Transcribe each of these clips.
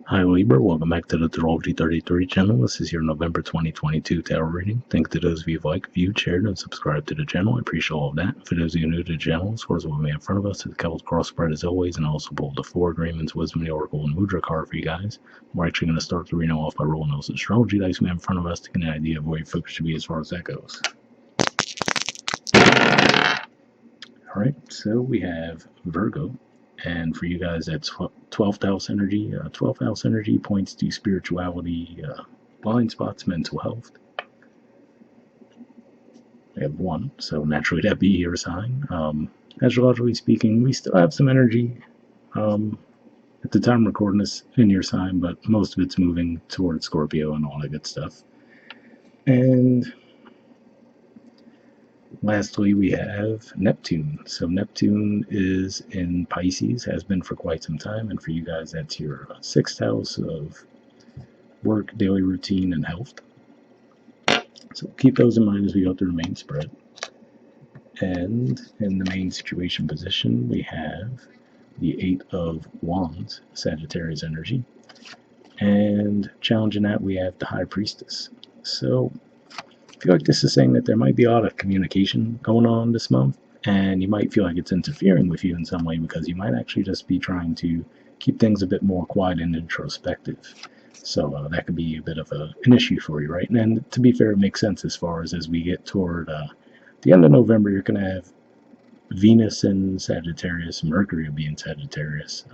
Hi Libra, welcome back to the Astrology 33 channel. This is your November 2022 tarot reading. Thanks to those of you who've liked, viewed, shared, and subscribed to the channel. I appreciate all of that. For those of you new to the channel, as far as what we have in front of us, the Devil's Cross spread as always, and I also pulled the 4 Agreements, Wisdom, the Oracle, and Mudra card for you guys. We're actually going to start the reading off by rolling those astrology dice we have in front of us to get an idea of where your focus should be as far as that goes. Alright, so we have Virgo. And for you guys, that's 12th house energy. 12th house energy points to spirituality, blind spots, mental health. We have 1, so naturally that'd be your sign. Astrologically speaking, we still have some energy at the time recording this in your sign, but most of it's moving towards Scorpio and all that good stuff. And lastly, we have Neptune. So Neptune is in Pisces, has been for quite some time, and for you guys, that's your 6th house of work, daily routine, and health. So keep those in mind as we go through the main spread. And in the main situation position, we have the 8 of Wands, Sagittarius energy. And challenging that, we have the High Priestess. So I feel like this is saying that there might be a lot of communication going on this month, and you might feel like it's interfering with you in some way because you might actually just be trying to keep things a bit more quiet and introspective. So that could be a bit of an issue for you, right? And to be fair, it makes sense as far as we get toward the end of November, you're going to have Venus in Sagittarius, Mercury will be in Sagittarius.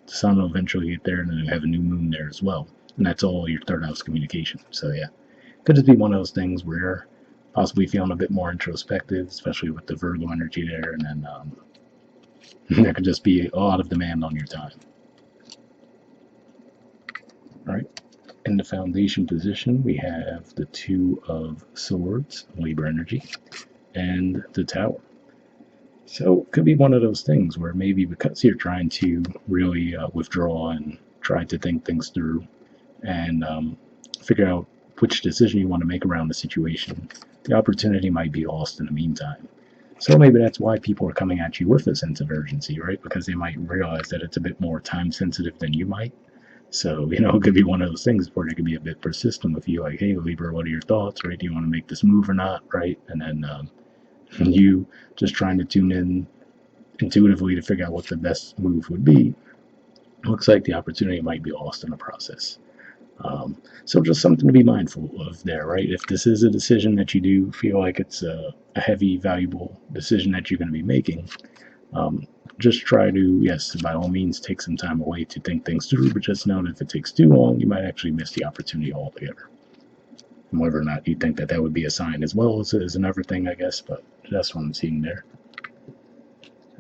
The Sun will eventually get there, and then you have a new moon there as well. And that's all your 3rd house communication. So yeah, could just be one of those things where you're possibly feeling a bit more introspective, especially with the Virgo energy there, and then there could just be a lot of demand on your time. All right. In the foundation position, we have the 2 of Swords, Libra energy, and the Tower. So it could be one of those things where maybe because you're trying to really withdraw and try to think things through and figure out which decision you want to make around the situation, the opportunity might be lost in the meantime. So maybe that's why people are coming at you with a sense of urgency, right? Because they might realize that it's a bit more time sensitive than you might. So, it could be one of those things where they could be a bit persistent with you, like, hey, Libra, what are your thoughts, right? Do you want to make this move or not, right? And then you just trying to tune in intuitively to figure out what the best move would be. Looks like the opportunity might be lost in the process. So just something to be mindful of there, right? If this is a decision that you do feel like it's a heavy, valuable decision that you're going to be making, just try to, yes, by all means, take some time away to think things through, but just know that if it takes too long, you might actually miss the opportunity altogether. And whether or not you think that that would be a sign as well as another thing, I guess, but that's what I'm seeing there.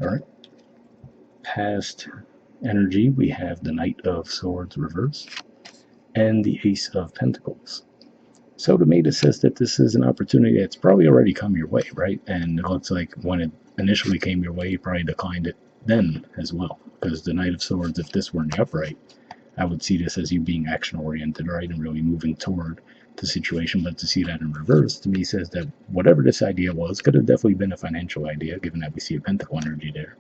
All right. Past energy, we have the Knight of Swords reversed and the Ace of Pentacles. So to me, this says that this is an opportunity that's probably already come your way, right? And it looks like when it initially came your way, you probably declined it then as well. Because the Knight of Swords, if this were in the upright, I would see this as you being action-oriented, right? And really moving toward the situation. But to see that in reverse, to me, says that whatever this idea was, could have definitely been a financial idea, given that we see a Pentacle energy there.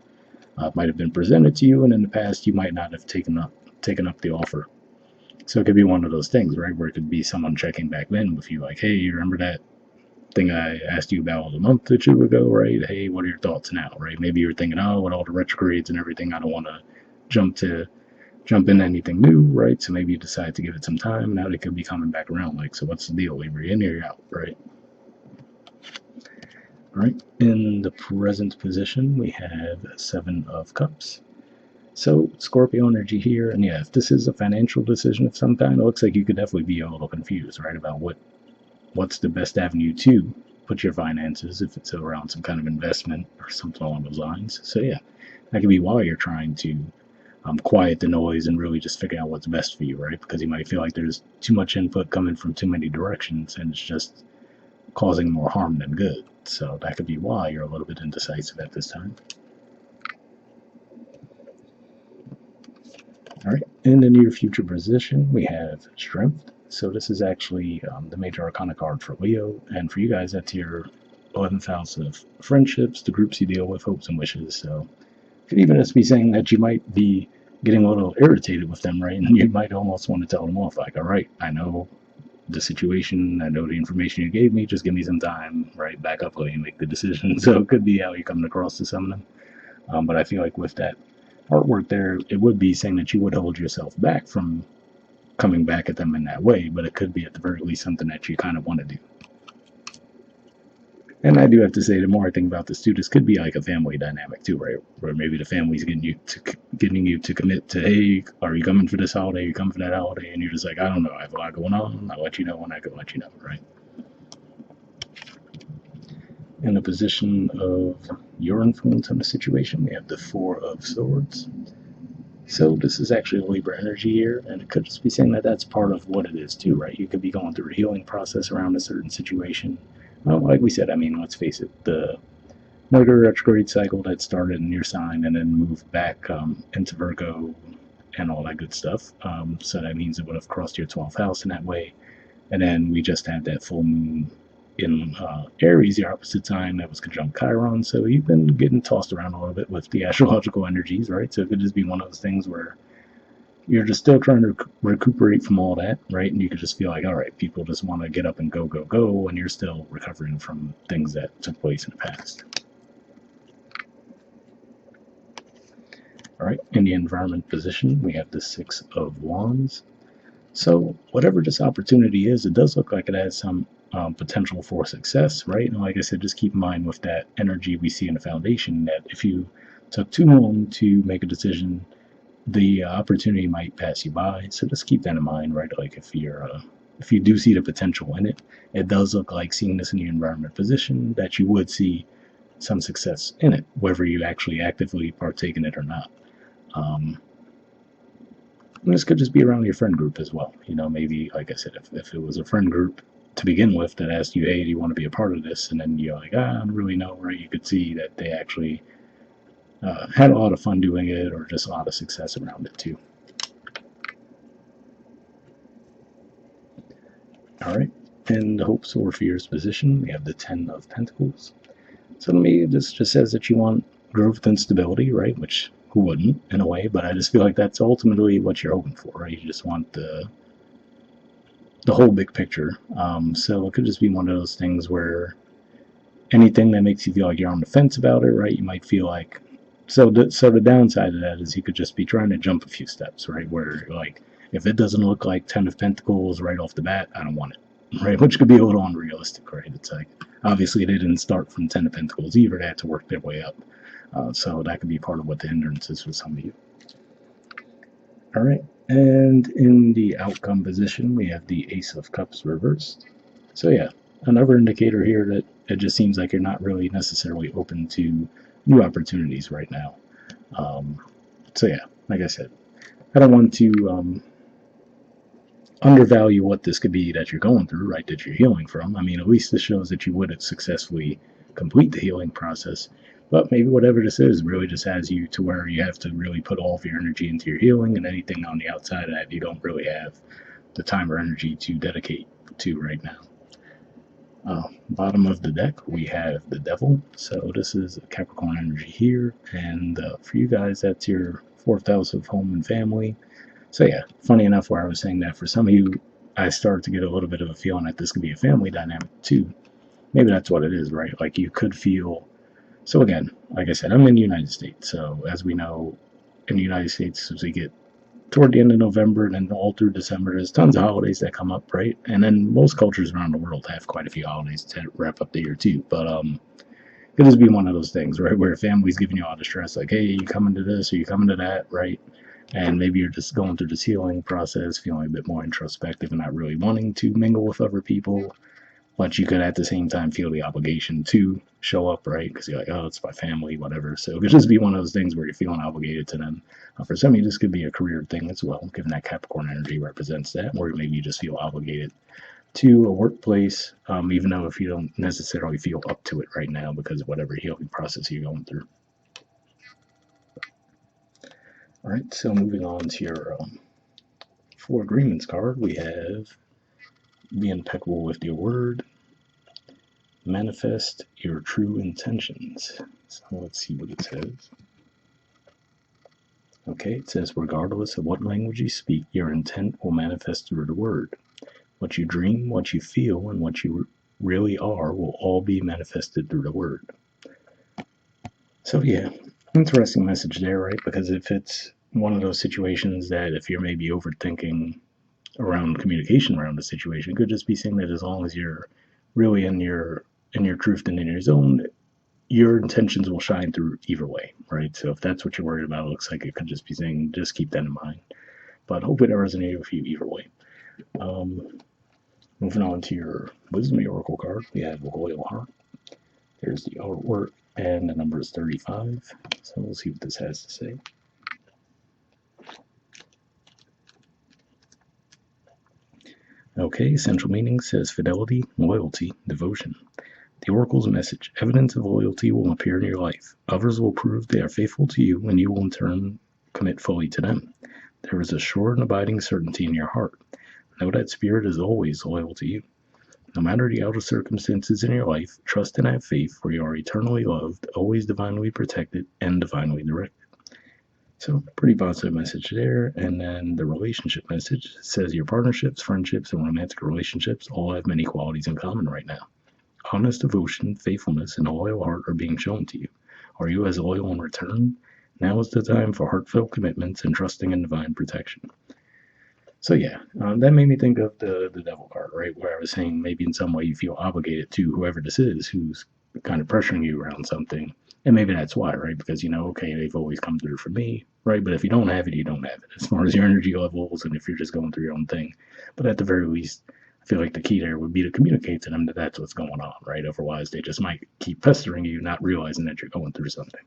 It might have been presented to you, and in the past, you might not have taken up the offer. So it could be one of those things, right, where it could be someone checking back then with you, like, hey, you remember that thing I asked you about a month or 2 ago, right? Hey, what are your thoughts now, right? Maybe you're thinking, oh, with all the retrogrades and everything, I don't want to jump into anything new, right? So maybe you decide to give it some time. Now they could be coming back around, like, so what's the deal? Are you in or you're out, right? All right. In the present position, we have 7 of Cups. So, Scorpio energy here, and yeah, if this is a financial decision of some kind, it looks like you could definitely be a little confused, right, about what's the best avenue to put your finances, if it's around some kind of investment or something along those lines. So yeah, that could be why you're trying to quiet the noise and really just figure out what's best for you, right? Because you might feel like there's too much input coming from too many directions, and it's just causing more harm than good. So that could be why you're a little bit indecisive at this time. All right, in the near future position, we have Strength. So this is actually the major arcana card for Leo, and for you guys, that's your 11th house of friendships, the groups you deal with, hopes and wishes. So it could even just be saying that you might be getting a little irritated with them, right? And you might almost want to tell them off, like, all right, I know the situation, I know the information you gave me, just give me some time, right? Back up, let me make the decision. So it could be how you're coming across to some of them. But I feel like with that artwork there, it would be saying that you would hold yourself back from coming back at them in that way, but it could be at the very least something that you kind of want to do. And I do have to say, the more I think about this too, this could be like a family dynamic too, right? Where maybe the family's getting you to commit to, hey, are you coming for this holiday? Are you coming for that holiday? And you're just like, I don't know, I have a lot going on. I'll let you know when I can let you know, right? In the position of your influence on the situation, we have the Four of Swords. So this is actually a Libra energy here, and it could just be saying that that's part of what it is too, right? You could be going through a healing process around a certain situation. Well, like we said, I mean, let's face it, the Mudra retrograde cycle that started in your sign and then moved back into Virgo and all that good stuff. So that means it would have crossed your 12th house in that way. And then we just had that full moon in Aries, your opposite sign, that was conjunct Chiron. So you've been getting tossed around a little bit with the astrological energies, right? So it could just be one of those things where you're just still trying to recuperate from all that, right? And you could just feel like, all right, people just want to get up and go, go, go, and you're still recovering from things that took place in the past. All right, in the environment position, we have the Six of Wands. So whatever this opportunity is, it does look like it has some potential for success, right? And like I said, just keep in mind with that energy we see in the foundation that if you took too long to make a decision, the opportunity might pass you by. So just keep that in mind, right? Like if you do see the potential in it, it does look like, seeing this in the environment position, that you would see some success in it, whether you actually actively partake in it or not. And this could just be around your friend group as well. You know, maybe, like I said, if it was a friend group to begin with that asked you, hey, do you want to be a part of this? And then you're like, I don't really know, right? You could see that they actually had a lot of fun doing it, or just a lot of success around it too. All right. In the hopes or fears position, we have the Ten of Pentacles. So to me, this just says that you want growth and stability, right? Which, who wouldn't, in a way? But I just feel like that's ultimately what you're hoping for, right? You just want the whole big picture. So it could just be one of those things where anything that makes you feel like you're on the fence about it, right? You might feel like, so the downside of that is you could just be trying to jump a few steps, right? Where, like, if it doesn't look like Ten of Pentacles right off the bat, I don't want it, right? Which could be a little unrealistic, right? It's like, obviously they didn't start from Ten of Pentacles either. They had to work their way up. So that could be part of what the hindrance is for some of you. All right. And in the outcome position, we have the Ace of Cups reversed. So yeah, another indicator here that it just seems like you're not really necessarily open to new opportunities right now. So yeah, like I said, I don't want to undervalue what this could be that you're going through, right, that you're healing from. I mean, at least this shows that you would successfully complete the healing process. But maybe whatever this is really just has you to where you have to really put all of your energy into your healing, and anything on the outside of that you don't really have the time or energy to dedicate to right now. Bottom of the deck, we have the Devil. So this is Capricorn energy here. And for you guys, that's your 4th house of home and family. So yeah, funny enough, where I was saying that, for some of you, I started to get a little bit of a feeling that this could be a family dynamic too. Maybe that's what it is, right? Like you could feel. So again, like I said, I'm in the United States. So as we know, in the United States, as we get toward the end of November and then all through December, there's tons of holidays that come up, right? And then most cultures around the world have quite a few holidays to wrap up the year too. But it could just be one of those things, right, where family's giving you all the stress, like, hey, you coming to this or you coming to that, right? And maybe you're just going through this healing process, feeling a bit more introspective and not really wanting to mingle with other people. But you could at the same time feel the obligation to show up, right? Because you're like, oh, it's my family, whatever. So it could just be one of those things where you're feeling obligated to them. For some of you, this could be a career thing as well, given that Capricorn energy represents that, or maybe you just feel obligated to a workplace, even though if you don't necessarily feel up to it right now because of whatever healing process you're going through. All right, so moving on to your 4 agreements card, we have be impeccable with your word, manifest your true intentions. So let's see what it says. Okay, it says, regardless of what language you speak, your intent will manifest through the word. What you dream, what you feel, and what you really are will all be manifested through the word. So yeah, interesting message there, right? Because if it's one of those situations that if you're maybe overthinking around communication around the situation, it could just be saying that as long as you're really in your truth and in your zone, your intentions will shine through either way, right? So if that's what you're worried about, it looks like it could just be saying just keep that in mind. But hopefully that resonated with you either way. Moving on to your Wisdom Oracle card, we have Loyal Heart. There's the artwork, and the number is 35. So we'll see what this has to say. Okay, central meaning says fidelity, loyalty, devotion. The Oracle's message: evidence of loyalty will appear in your life. Others will prove they are faithful to you, and you will in turn commit fully to them. There is a sure and abiding certainty in your heart. Know that Spirit is always loyal to you. No matter the outer circumstances in your life, trust and have faith, for you are eternally loved, always divinely protected, and divinely directed. So, pretty positive message there. And then the relationship message says your partnerships, friendships, and romantic relationships all have many qualities in common right now. Honest devotion, faithfulness, and a loyal heart are being shown to you. Are you as loyal in return? Now is the time for heartfelt commitments and trusting in divine protection. So yeah, that made me think of the devil card, right? Where I was saying maybe in some way you feel obligated to whoever this is who's kind of pressuring you around something. And maybe that's why, right? Because, okay, they've always come through for me, right? But if you don't have it, you don't have it as far as your energy levels and if you're just going through your own thing. But at the very least, I feel like the key there would be to communicate to them that that's what's going on, right? Otherwise, they just might keep pestering you, not realizing that you're going through something.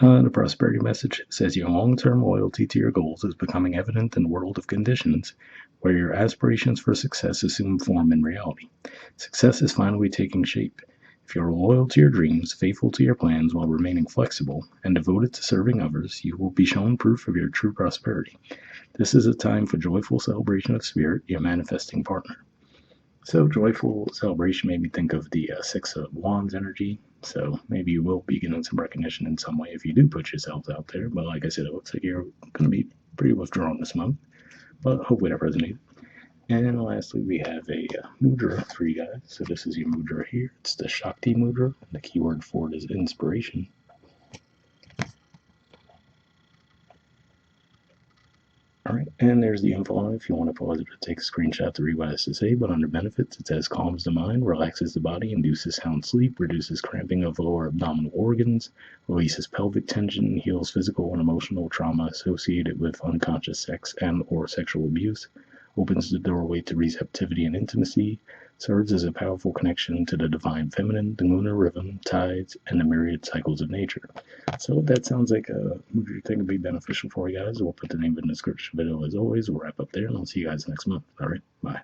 The prosperity message says your long-term loyalty to your goals is becoming evident in a world of conditions where your aspirations for success assume form in reality. Success is finally taking shape. If you are loyal to your dreams, faithful to your plans while remaining flexible, and devoted to serving others, you will be shown proof of your true prosperity. This is a time for joyful celebration of spirit, your manifesting partner. So joyful celebration made me think of the Six of Wands energy. So maybe you will be getting some recognition in some way if you do put yourselves out there. But like I said, it looks like you're going to be pretty withdrawn this month. But hopefully that resonates. And lastly, we have a Mudra for you guys. So this is your Mudra here. It's the Shakti Mudra. The keyword for it is inspiration. All right, and there's the info on it if you want to pause it to take a screenshot to read what it has to say. But under benefits, it says calms the mind, relaxes the body, induces sound sleep, reduces cramping of lower abdominal organs, releases pelvic tension, heals physical and emotional trauma associated with unconscious sex and or sexual abuse, opens the doorway to receptivity and intimacy, serves as a powerful connection to the divine feminine, the lunar rhythm, tides, and the myriad cycles of nature. So that sounds like a movie you think would be beneficial for you guys. We'll put the name in the description below as always. We'll wrap up there and I'll see you guys next month. All right, bye.